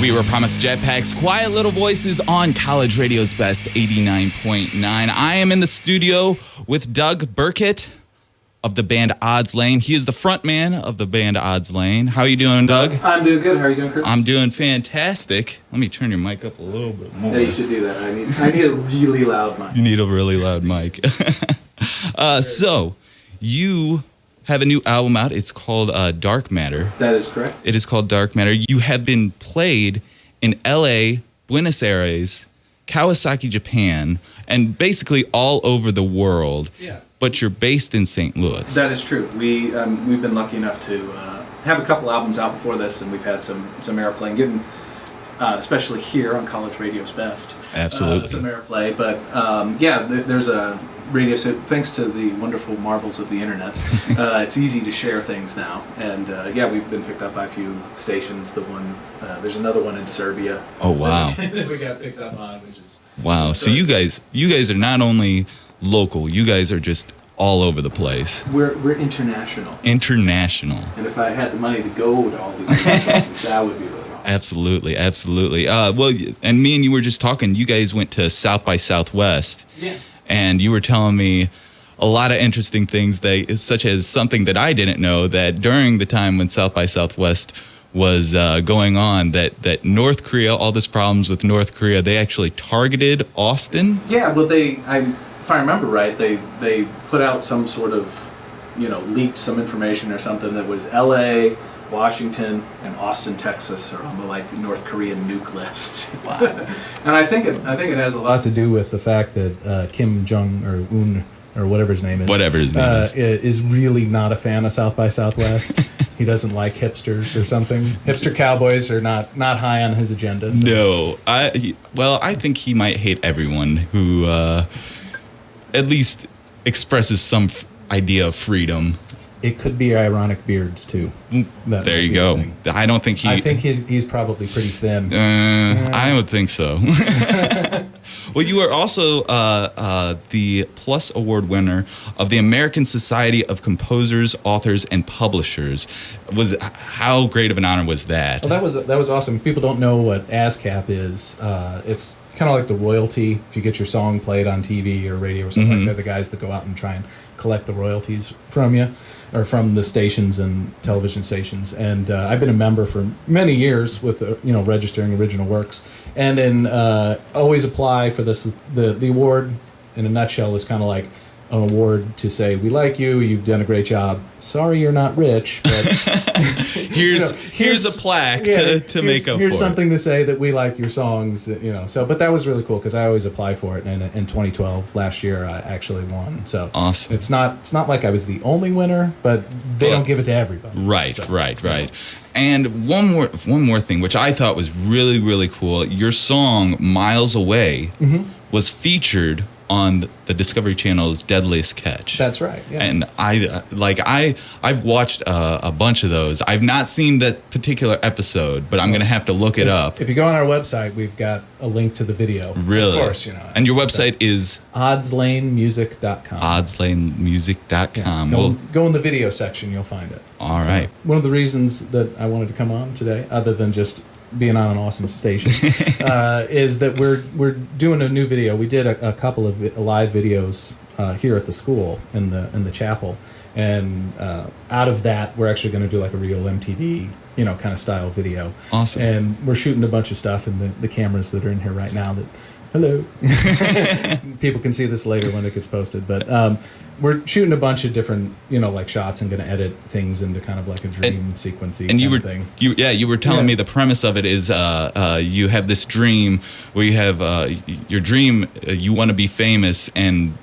We were promised jetpacks, quiet little voices on College Radio's Best 89.9. I am in the studio with Doug Byrkit of the band OddsLane. He is the front man of the band OddsLane. How are you doing, Doug? I'm doing good. How are you doing, Chris? I'm doing fantastic. Let me turn your mic up a little bit more. Yeah, you should do that. I need a really loud mic. You need a really loud mic. So, you have a new album out. It's called Dark Matter. That is correct. It is called Dark Matter. You have been played in LA, Buenos Aires, Kawasaki, Japan, and basically all over the world. Yeah. But you're based in St. Louis. That is true. We've been lucky enough to have a couple albums out before this, and we've had some airplay, getting especially here on College Radio's Best. Absolutely. Some airplay, but there's a radio. So thanks to the wonderful marvels of the internet, it's easy to share things now. And we've been picked up by a few stations. There's another one in Serbia. Oh wow! That we got picked up on, which is wow. So you guys are not only local, you guys are just all over the place. We're international. International. And if I had the money to go to all these places, that would be really awesome. Absolutely, absolutely. Well, and me and you were just talking. You guys went to South by Southwest. Yeah. And you were telling me a lot of interesting things, such as something that I didn't know, that during the time when South by Southwest was going on, that North Korea, all these problems with North Korea, they actually targeted Austin. Yeah, well, if I remember right, they put out some sort of, leaked some information or something that was L.A., Washington, and Austin, Texas are on the North Korean nuke list. Wow. And I think it has a lot to do with the fact that Kim Jong or Un or whatever his name is, is really not a fan of South by Southwest. He doesn't like hipsters or something. Hipster cowboys are not high on his agenda. So. No, I think he might hate everyone who at least expresses some idea of freedom. It could be ironic beards too. There you go. I don't think I think he's probably pretty thin. I would think so. Well, you are also the Plus Award winner of the American Society of Composers, Authors, and Publishers. How great of an honor was that? Well, that was awesome. People don't know what ASCAP is. It's kind of like the royalty. If you get your song played on TV or radio or something, they're the guys that go out and try and collect the royalties from you, or from the stations and television stations. And I've been a member for many years with registering original works, and then always apply for this. The award, in a nutshell, is kind of like an award to say, we like you, you've done a great job. Sorry you're not rich, but here's a plaque to make up for. Here's something to say that we like your songs, So, but that was really cool because I always apply for it, and in 2012, last year, I actually won. So awesome. It's not like I was the only winner, but they don't give it to everybody. Right, so, right. And one more thing, which I thought was really, really cool. Your song "Miles Away" was featured on the Discovery Channel's Deadliest Catch. That's right. Yeah. And I've watched a bunch of those. I've not seen that particular episode, but I'm going to have to look it up. If you go on our website, we've got a link to the video. Really? Of course, And your website is OddsLanemusic.com. OddsLanemusic.com. Yeah, go in the video section, you'll find it. All right. One of the reasons that I wanted to come on today, other than just being on an awesome station, is that we're doing a new video. We did a couple of live videos here at the school in the chapel, and out of that we're actually going to do like a real MTV kind of style video. Awesome. And we're shooting a bunch of stuff in the cameras that are in here right now. Hello. People can see this later when it gets posted, but we're shooting a bunch of different, like shots, and going to edit things into kind of like a dream sequencey kind of thing. You were telling me the premise of it is you have this dream where you have your dream, you want to be famous, and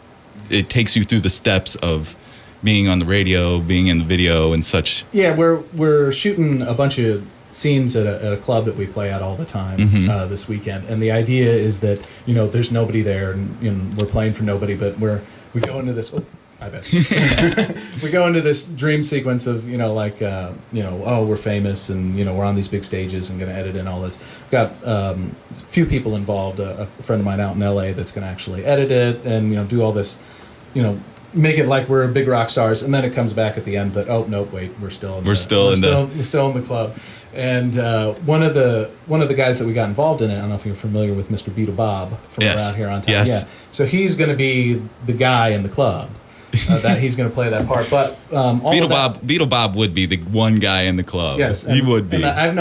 it takes you through the steps of being on the radio, being in the video, and such. Yeah, we're shooting a bunch of scenes at a club that we play at all the time this weekend, and the idea is that there's nobody there, and we're playing for nobody, but we go into this. Oh, I bet we go into this dream sequence of we're famous, and we're on these big stages and going to edit in all this. We've got a few people involved. A friend of mine out in LA that's going to actually edit it and do all this make it like we're big rock stars, and then it comes back at the end that we're still in the club. And one of the guys that we got involved in it, I don't know if you're familiar with Mr. Beetle Bob from around here on town. Yes. Yeah. So he's going to be the guy in the club. That he's going to play that part, but Beetle Bob would be the one guy in the club. Yes, he would be. And I've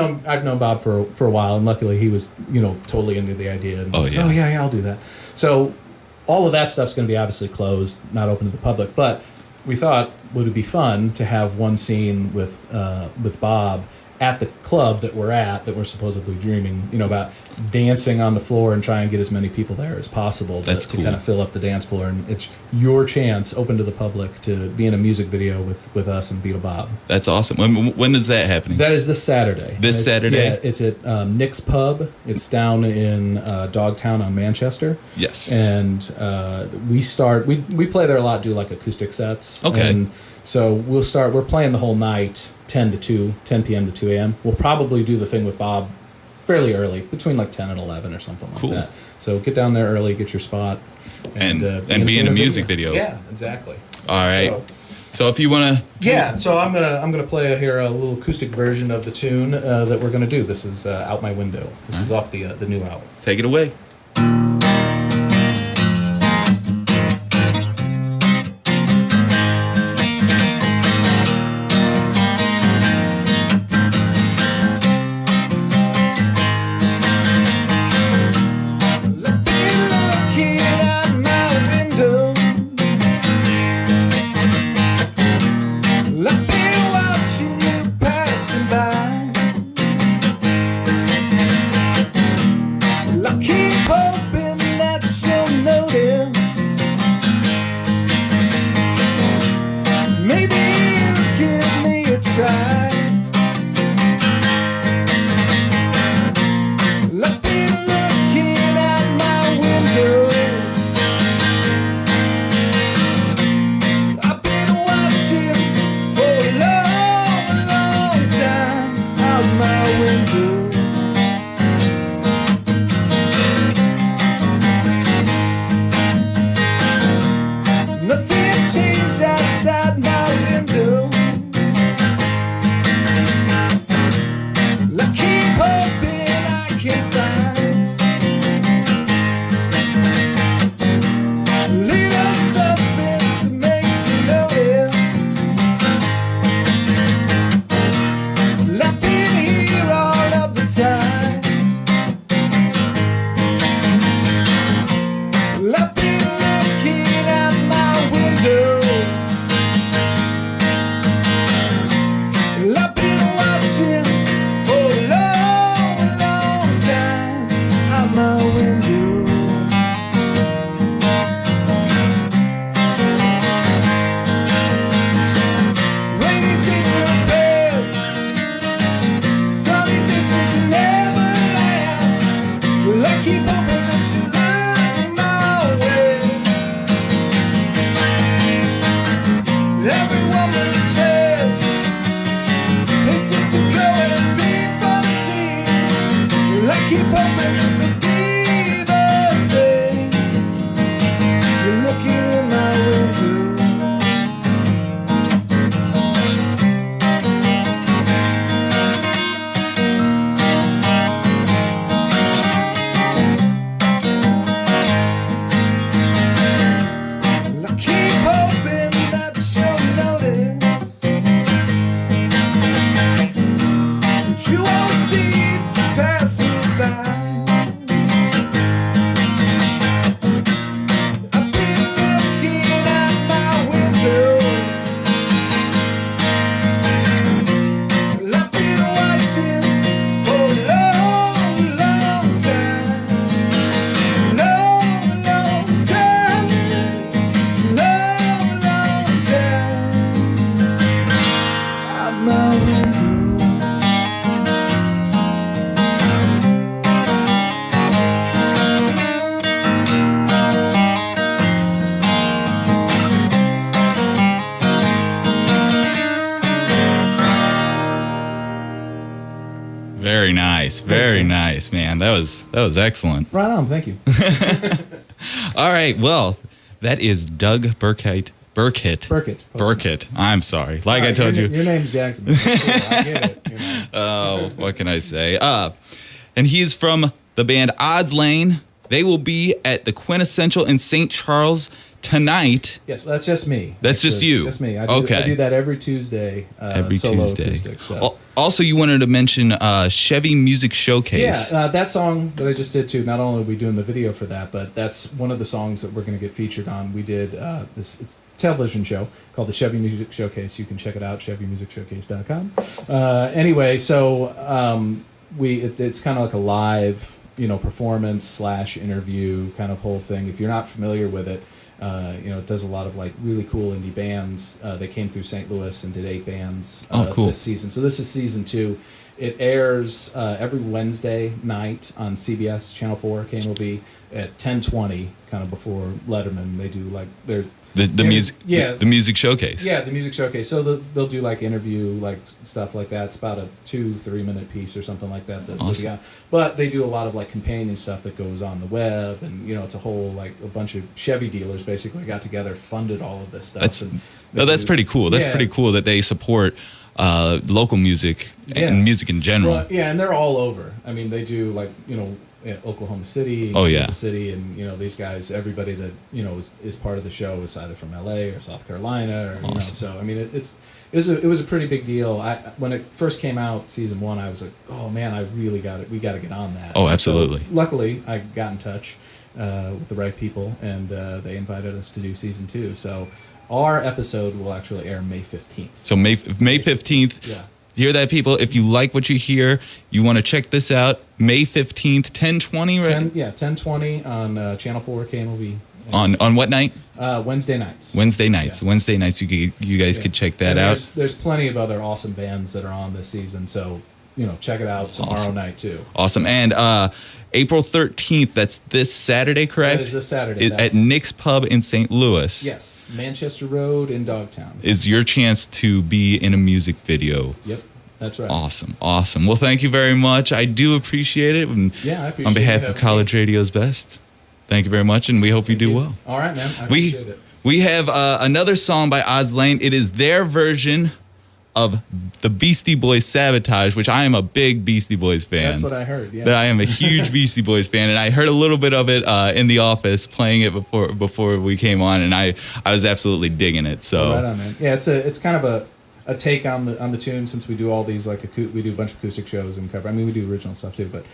known Bob for a while, and luckily he was totally into the idea. And I'll do that. So all of that stuff's going to be obviously closed, not open to the public. But we thought would it be fun to have one scene with Bob at the club that we're supposedly dreaming, about dancing on the floor and try and get as many people there as possible to kind of fill up the dance floor. And it's your chance, open to the public, to be in a music video with us and Beetle Bob. That's awesome. When is that happening? That is this Saturday. Saturday? Yeah, it's at Nick's Pub. It's down in Dogtown on Manchester. Yes. And we play there a lot, do like acoustic sets. Okay. And so we're playing the whole night, 10 p.m. to 2 a.m. We'll probably do the thing with Bob fairly early, between like 10 and 11 or something like that. So get down there early, get your spot. And be in a music video. Yeah, exactly. All right. So if you want to... Yeah, so I'm gonna play here a little acoustic version of the tune that we're going to do. This is Out My Window. This is off the new album. Take it away. Very nice. Very nice, man. That was excellent. Right on. Thank you. All right. Well, that is Doug Byrkit Byrkit. Byrkit. Byrkit. I'm sorry. Like I told you. Your name's Jackson. Cool. I get it. You know. Oh, what can I say? And he's from the band OddsLane. They will be at the Quintessential in St. Charles tonight. Yes, well, that's just me. That's just you. Just me. I do that every Tuesday. Every solo Tuesday. Acoustic, so. Also, you wanted to mention Chevy Music Showcase. Yeah, that song that I just did too. Not only are we doing the video for that, but that's one of the songs that we're going to get featured on. We did it's a television show called the Chevy Music Showcase. You can check it out, ChevyMusicShowcase.com. Anyway, so it's kind of like a live, performance / interview kind of whole thing. If you're not familiar with it, it does a lot of like really cool indie bands. They came through St. Louis and did 8 bands cool. this season. So this is season 2. It airs every Wednesday night on CBS Channel 4 KMOV at 10:20, kind of before Letterman. They do like the music, the music showcase. Yeah, the music showcase. So they'll do like interview, like stuff like that. It's about a 2-3 minute piece or something like that. Awesome. But they do a lot of like companion stuff that goes on the web, and it's a whole like a bunch of Chevy dealers basically got together, funded all of this stuff. That's pretty cool. That's pretty cool that they support local music and music in general. Well, and they're all over. I mean, they do like Oklahoma City, Kansas City, and these guys. Everybody that is part of the show is either from LA or South Carolina, or awesome. So I mean, it was a pretty big deal. When it first came out, season 1, I was like, oh man, we got to get on that. Oh, absolutely. So, luckily, I got in touch with the right people, and they invited us to do season 2. So our episode will actually air May 15th. So May 15th. Yeah. Hear that, people? If you like what you hear, you want to check this out. May 15th, 10:20, right? 10:20 on Channel 4 KMOV. On what night? Wednesday nights. Wednesday nights. Yeah. Wednesday nights. You guys could check that out. There's plenty of other awesome bands that are on this season, so check it out tomorrow night too. Awesome. And April 13th, that's this Saturday, correct? That is this Saturday. At Nick's Pub in St. Louis. Yes, Manchester Road in Dogtown. Is your chance to be in a music video. Yep, that's right. Awesome. Well, thank you very much. I do appreciate it. And I appreciate it. On behalf of College Radio's Best, thank you very much, and we hope you do well. All right, man. I appreciate it. We have another song by OddsLane. It is their version of the Beastie Boys Sabotage, which I am a big Beastie Boys fan. That's what I heard, yeah. That I am a huge Beastie Boys fan, and I heard a little bit of it in the office playing it before we came on, and I was absolutely digging it. So right on, man. Yeah, it's kind of a take on the tune, since we do all these like we do a bunch of acoustic shows and cover. I mean, we do original stuff too, but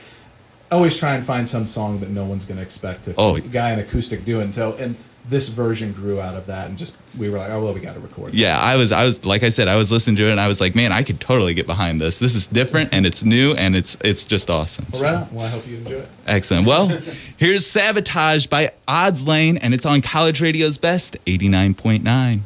I always try and find some song that no one's going to expect a guy in acoustic doing. And this version grew out of that, and we were like, oh well, we got to record. Yeah, I was like I said, I was listening to it, and I was like, man, I could totally get behind this. This is different, and it's new, and it's just awesome. All right. Well, I hope you enjoy it. Excellent. Well, here's Sabotage by OddsLane, and it's on College Radio's Best 89.9.